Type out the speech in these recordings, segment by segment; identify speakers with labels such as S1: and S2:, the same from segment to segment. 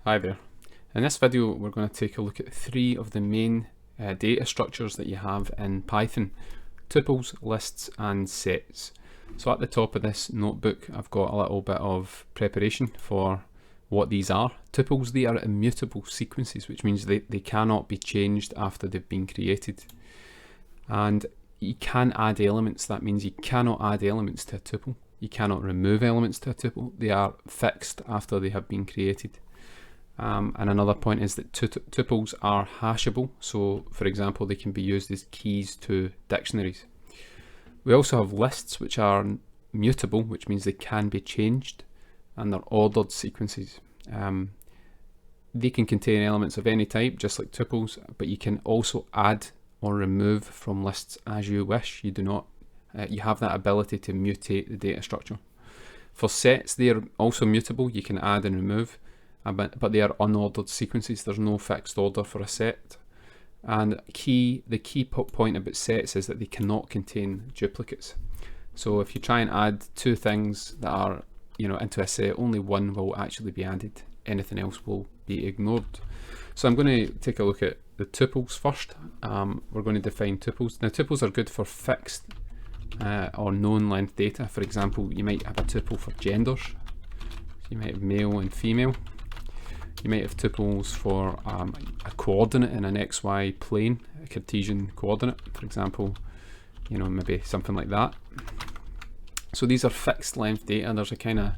S1: Hi there. In this video we're going to take a look at three of the main data structures that you have in Python: tuples, lists and sets. So at the top of this notebook I've got a little bit of preparation for what these are. Tuples, they are immutable sequences, which means they cannot be changed after they've been created. And you can add elements. That means you cannot add elements to a tuple. You cannot remove elements to a tuple. They are fixed after they have been created. And another point is that tuples are hashable, so for example they can be used as keys to dictionaries. We also have lists, which are mutable, which means they can be changed, and they're ordered sequences. They can contain elements of any type, just like tuples, but you can also add or remove from lists as you wish. You do not, you have that ability to mutate the data structure. For sets, they are also mutable. You can add and remove. But they are unordered sequences. There's no fixed order for a set. And the key point about sets is that they cannot contain duplicates. So if you try and add two things that are, into a set, only one will actually be added. Anything else will be ignored. So I'm going to take a look at the tuples first. We're going to define tuples. Now tuples are good for fixed or known length data. For example, you might have a tuple for genders. So you might have male and female. You might have tuples for a coordinate in an XY plane, a Cartesian coordinate, for example, maybe something like that. So these are fixed length data. There's a kind of,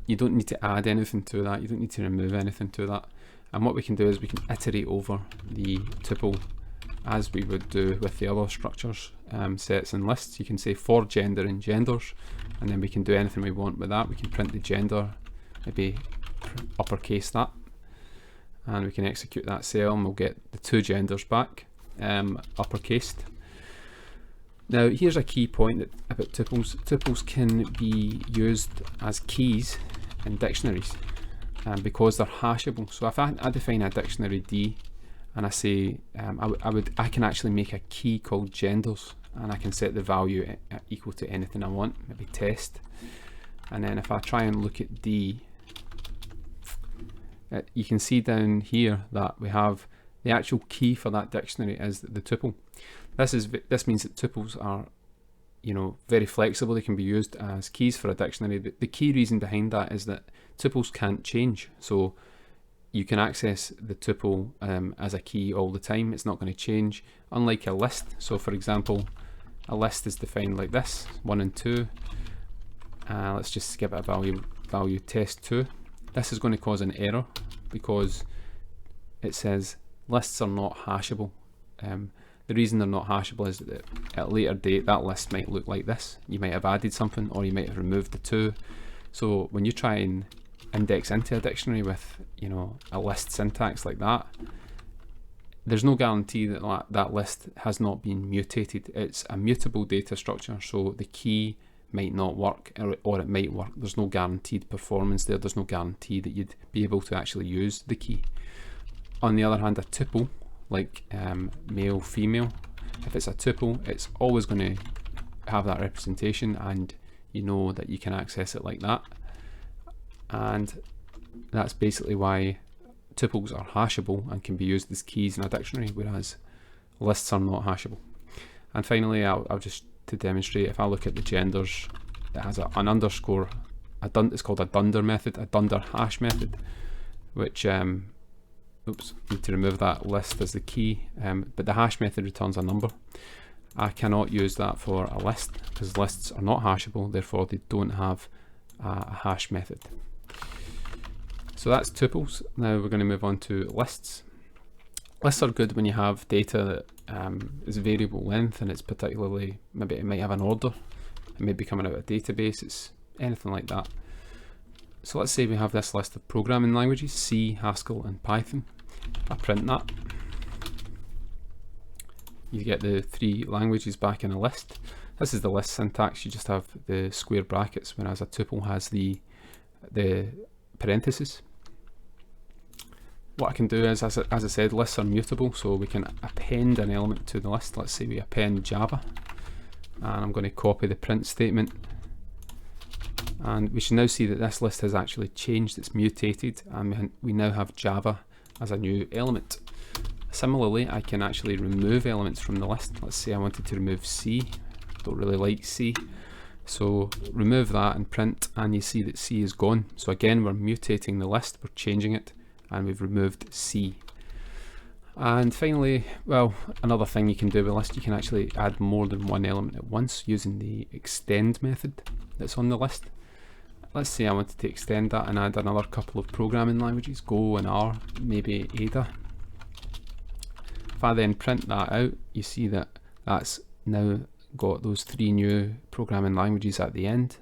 S1: you don't need to add anything to that. You don't need to remove anything to that. And what we can do is we can iterate over the tuple as we would do with the other structures, sets and lists. You can say for gender and genders, and then we can do anything we want with that. We can print the gender, maybe uppercase that, and we can execute that cell and we'll get the two genders back, uppercased. Now here's a key point about tuples. Tuples can be used as keys in dictionaries because they're hashable. So if I define a dictionary D and I say I can actually make a key called genders, and I can set the value equal to anything I want, maybe test, and then if I try and look at D, you can see down here that we have the actual key for that dictionary is the tuple. This means that tuples are, very flexible. They can be used as keys for a dictionary. The key reason behind that is that tuples can't change. So you can access the tuple as a key all the time. It's not going to change, unlike a list. So for example, a list is defined like this: 1 and 2. Let's just give it a value test2. This is going to cause an error because it says lists are not hashable. The reason they're not hashable is that at a later date that list might look like this. You might have added something, or you might have removed the 2. So when you try and index into a dictionary with a list syntax like that, there's no guarantee that that list has not been mutated. It's a mutable data structure, so the key might not work, or it might work. There's no guaranteed performance there. There's no guarantee that you'd be able to actually use the key. On the other hand, a tuple, like male, female, if it's a tuple, it's always going to have that representation, and you know that you can access it like that. And that's basically why tuples are hashable and can be used as keys in a dictionary, whereas lists are not hashable. And finally, I'll just to demonstrate, if I look at the genders, it has an underscore. It's called a dunder method, a dunder hash method, which oops, need to remove that list as the key, but the hash method returns a number. I cannot use that for a list because lists are not hashable, therefore they don't have a hash method. So that's tuples. Now we're going to move on to lists. Lists are good when you have data that is variable length, and it's particularly, maybe it might have an order, it may be coming out of a database, it's anything like that. So let's say we have this list of programming languages: C, Haskell and Python. I print that. You get the three languages back in a list. This is the list syntax. You just have the square brackets, whereas a tuple has the parentheses. What I can do is, as I said, lists are mutable, so we can append an element to the list. Let's say we append Java, and I'm going to copy the print statement And we should now see that this list has actually changed, it's mutated, and we now have Java as a new element. Similarly, I can actually remove elements from the list. Let's say I wanted to remove C. Don't really like C. So remove that and print, and you see that C is gone. So again, we're mutating the list, we're changing it, and we've removed C. And finally, well, another thing you can do with a list, you can actually add more than one element at once using the extend method that's on the list. Let's say I wanted to extend that and add another couple of programming languages, Go and R, maybe Ada. If I then print that out, you see that that's now got those 3 new programming languages at the end.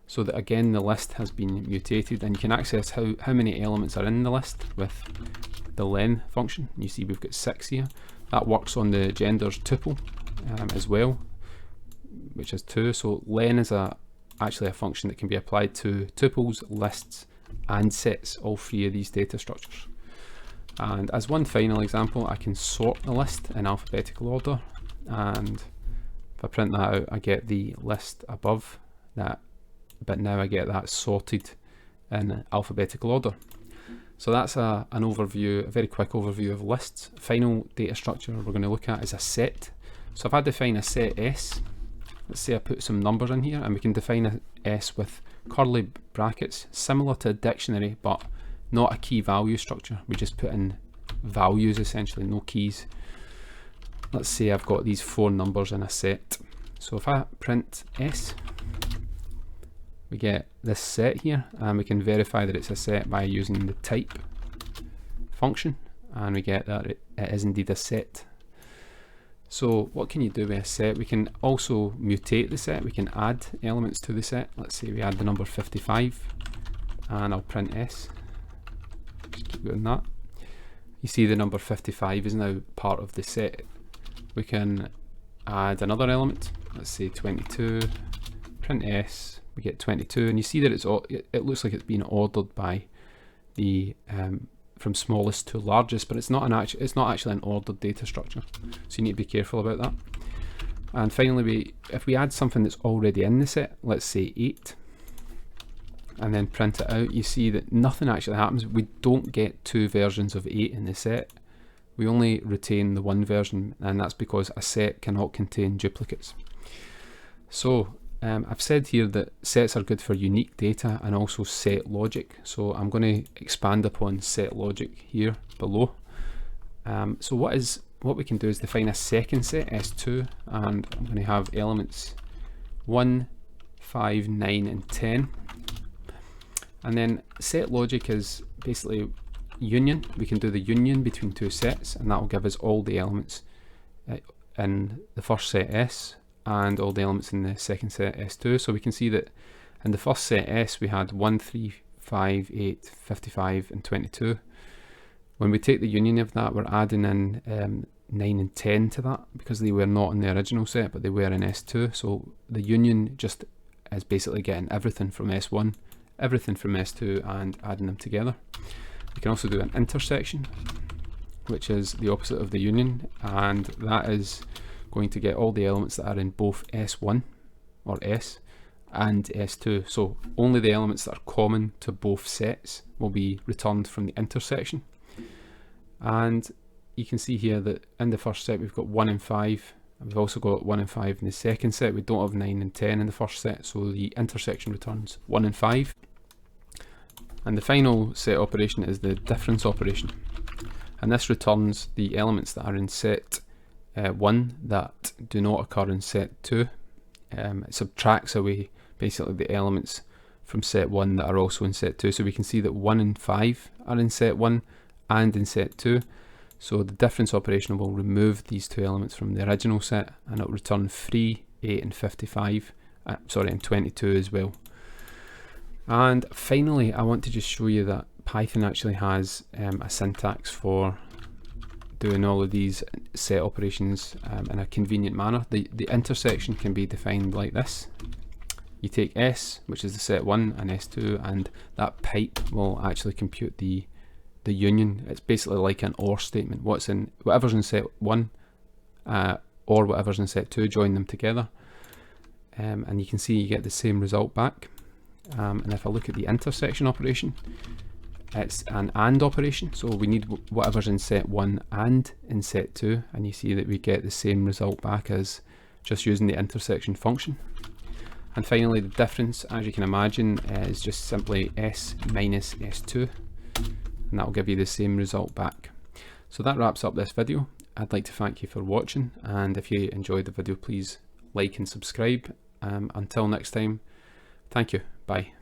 S1: So that again, the list has been mutated, and you can access how many elements are in the list with the len function. You see we've got 6 here. That works on the genders tuple as well, which is 2. So len is actually a function that can be applied to tuples, lists, and sets, all 3 of these data structures. And as one final example, I can sort the list in alphabetical order, and if I print that out, I get the list above that, but now I get that sorted in alphabetical order. So that's an overview, a very quick overview of lists. Final data structure we're going to look at is a set. So if I define a set S, let's say I put some numbers in here, and we can define a S with curly brackets, similar to a dictionary, but not a key value structure. We just put in values essentially, no keys. Let's say I've got these 4 numbers in a set. So if I print S, we get this set here, and we can verify that it's a set by using the type function, and we get that it is indeed a set. So what can you do with a set? We can also mutate the set. We can add elements to the set. Let's say we add the number 55, and I'll print S. Just keep doing that. You see the number 55 is now part of the set. We can add another element. Let's say 22, print S. We get 22, and you see that it looks like it's been ordered by the from smallest to largest, but it's not actually an ordered data structure, so you need to be careful about that. And finally, if we add something that's already in the set, let's say 8, and then print it out, you see that nothing actually happens. We don't get 2 versions of 8 in the set. We only retain the 1 version, and that's because a set cannot contain duplicates. So I've said here that sets are good for unique data and also set logic. So I'm going to expand upon set logic here below. So what we can do is define a second set, S2, and I'm going to have elements 1, 5, 9, and 10. And then set logic is basically union. We can do the union between 2 sets, and that will give us all the elements in the first set S and all the elements in the second set S2. So we can see that in the first set S we had 1, 3, 5, 8, 55 and 22. When we take the union of that, we're adding in 9 and 10 to that, because they were not in the original set but they were in S2. So the union just is basically getting everything from S1, everything from S2, and adding them together. We can also do an intersection, which is the opposite of the union, and that is going to get all the elements that are in both S1 or S and S2. So only the elements that are common to both sets will be returned from the intersection. And you can see here that in the first set we've got 1 and 5, and we've also got 1 and 5 in the second set. We don't have 9 and 10 in the first set, so the intersection returns 1 and 5. And the final set operation is the difference operation, and this returns the elements that are in set 1 that do not occur in set 2. It subtracts away basically the elements from set 1 that are also in set 2. So we can see that 1 and 5 are in set 1 and in set 2. So the difference operation will remove these 2 elements from the original set, and it will return 3, 8 and 55, and 22 as well. And finally, I want to just show you that Python actually has a syntax for doing all of these set operations in a convenient manner. The intersection can be defined like this. You take S, which is the set 1, and S2, and that pipe will actually compute the union. It's basically like an OR statement. Whatever's in set 1 or whatever's in set 2, join them together, and you can see you get the same result back. And if I look at the intersection operation, it's an AND operation, so we need whatever's in set 1 and in set 2, and you see that we get the same result back as just using the intersection function. And finally, the difference, as you can imagine, is just simply S minus S2, and that will give you the same result back. So that wraps up this video. I'd like to thank you for watching, and if you enjoyed the video, please like and subscribe. Until next time, thank you, bye.